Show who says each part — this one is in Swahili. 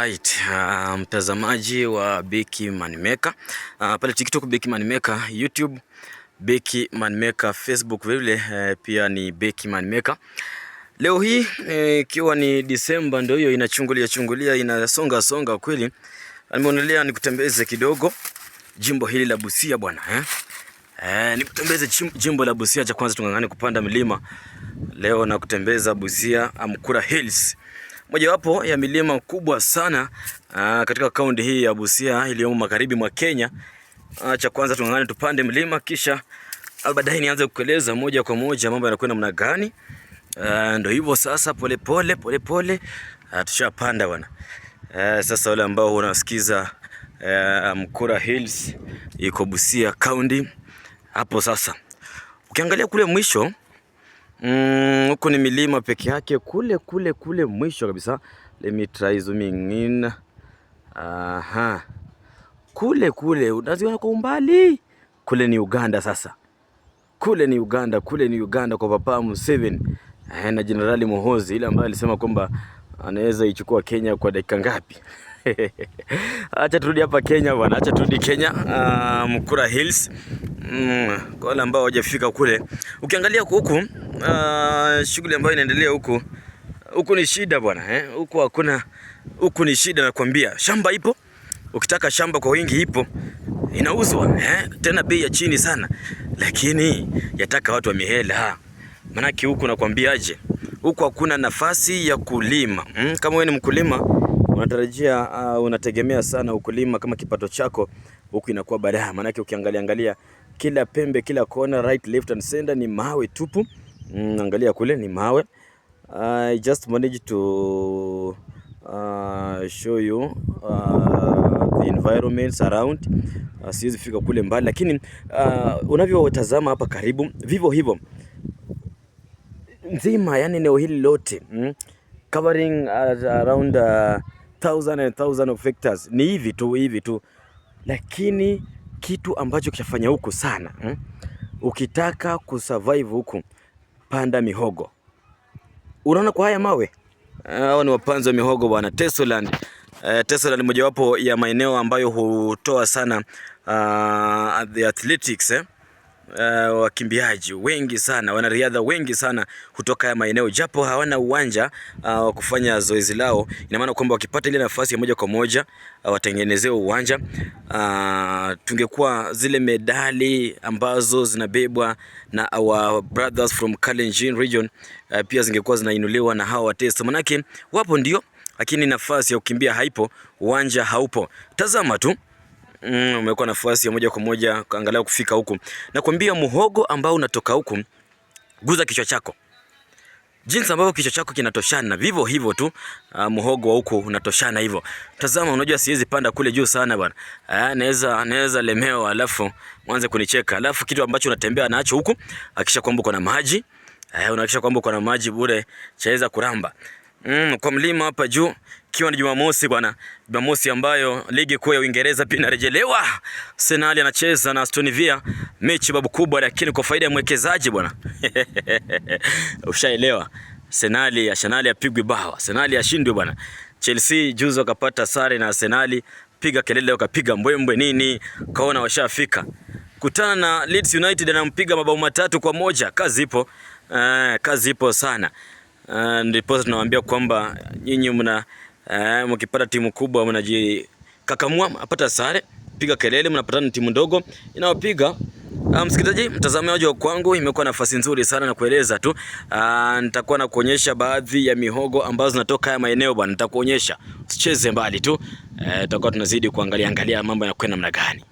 Speaker 1: Alright, mtazamaji wa Beki Moneymaker pale TikTok Beki Moneymaker, YouTube Beki Moneymaker, Facebook vile pia ni Beki Moneymaker. Leo hii ikiwa ni Disemba, ndio hiyo inachungulia inasonga kweli. Nimeonelea nikutembeze kidogo jimbo hili la Busia bwana nikutembeze jimbo la Busia. Cha kwanza tungangane kupanda milima leo na kutembeza Busia Amkura Hills, mojawapo ya milima kubwa sana katika kaunti hii ya Busia iliyomo magharibi mwa Kenya. Cha kwanza tungangane tupande milima, kisha baadaye nianze kukueleza moja kwa moja mambo yanakwenda namna gani. Ndio hivyo sasa, pole pole tushapanda bwana. Sasa wale ambao unasikiza Amkura Hills iko Busia County hapo. Sasa ukiangalia kule mwisho huko ni milima peke yake, kule mwisho kabisa. Let me try zooming in. Kule unaziona kwa umbali, kule ni Uganda. Sasa kule ni Uganda kwa Papa Museveni na Generali Muhoozi, ile ambaye alisema kwamba anaweza ichukua Kenya kwa dakika ngapi. Acha turudi hapa Kenya bwana, acha turudi Kenya. Amkura Hills, kwa wale ambao hawajafika kule, ukiangalia huku shughuli ambayo inaendelea huku ni shida bwana huku hakuna, huku ni shida nakwambia. Shamba ipo, ukitaka shamba kwa wingi ipo, inauzwa tena bei ya chini sana, lakini yataka watu wa mihela. Manake huku nakwambiaje, huku hakuna nafasi ya kulima. Kama wewe ni mkulima unatarajia unategemea sana ukulima kama kipato chako, huku inakuwa baadaye. Manake ukiangalia kila pembe, kila kona, right, left and center ni mawe tupu. Angalia kule ni mawe. I just managed to show you the environments around. Siwezi fika kule mbali, lakini unavyotazama hapa karibu vivyo hivyo nzima, yani eneo hili lote covering around 1000 of hectares. Ni hivi tu, lakini kitu ambacho kishafanya huku sana ukitaka kusurvive huku, panda mihogo. Unaona kwa haya mawe, hao ni wapanzi wa mihogo bwana. Tesoland ni mojawapo ya maeneo ambayo hutoa sana the athletics wakimbiaji wengi sana, wanariadha wengi sana kutoka haya maeneo, japo hawana uwanja wa kufanya zoezi lao. Ina maana kwamba wakipata ile nafasi ya moja kwa moja watengenezewe uwanja, tungekuwa zile medali ambazo zinabebwa na our brothers from Kalenjin region pia zingekuwa zinainuliwa na hawa watesa. Manake wapo ndio, lakini nafasi ya kukimbia haipo, uwanja haupo. Tazama tu umekuwa nafasi ya moja kwa moja angalau kufika huku. Nakwambia muhogo ambao unatoka huku, guza kichwa chako, jinsi ambavyo kichwa chako kinatoshana, vivyo hivyo tu muhogo wa huku unatoshana hivyo. Tazama, unajua siwezi panda kule juu sana bwana, naweza lemewa, alafu mwanze kunicheka. Alafu kitu ambacho unatembea nacho huku, hakisha kwamba uko na maji, unahakisha kwamba uko na maji bure, chaweza kuramba kwa mlima hapa juu. Ikiwa ni Jumamosi bwana, Jumamosi ambayo ligi kuu ya Uingereza pia inarejelewa. Arsenal anacheza na Aston Villa, mechi babu kubwa, lakini kwa faida ya mwekezaji bwana. Ushaelewa, Arsenal yapigwe bao, Arsenal yashindwe bwana. Chelsea juzi wakapata sare na Arsenal, piga kelele wakapiga mbwembwe nini, kaona washafika. Kutana na Leeds United anampiga mabao 3-1. Kazi ipo sana. Ndipo tunawaambia kwamba nyinyi mkipata timu kubwa mnajikakamua, apata sare, piga kelele, mnapatana timu ndogo inawapiga. Msikilizaji, mtazamaji wa kwangu, imekuwa nafasi nzuri sana na kueleza tu. Nitakuwa na kuonyesha baadhi ya mihogo ambazo zinatoka haya maeneo bwana, nitakuonyesha. Usicheze mbali tu. Tutakuwa tunazidi kuangalia mambo yanakwenda namna gani.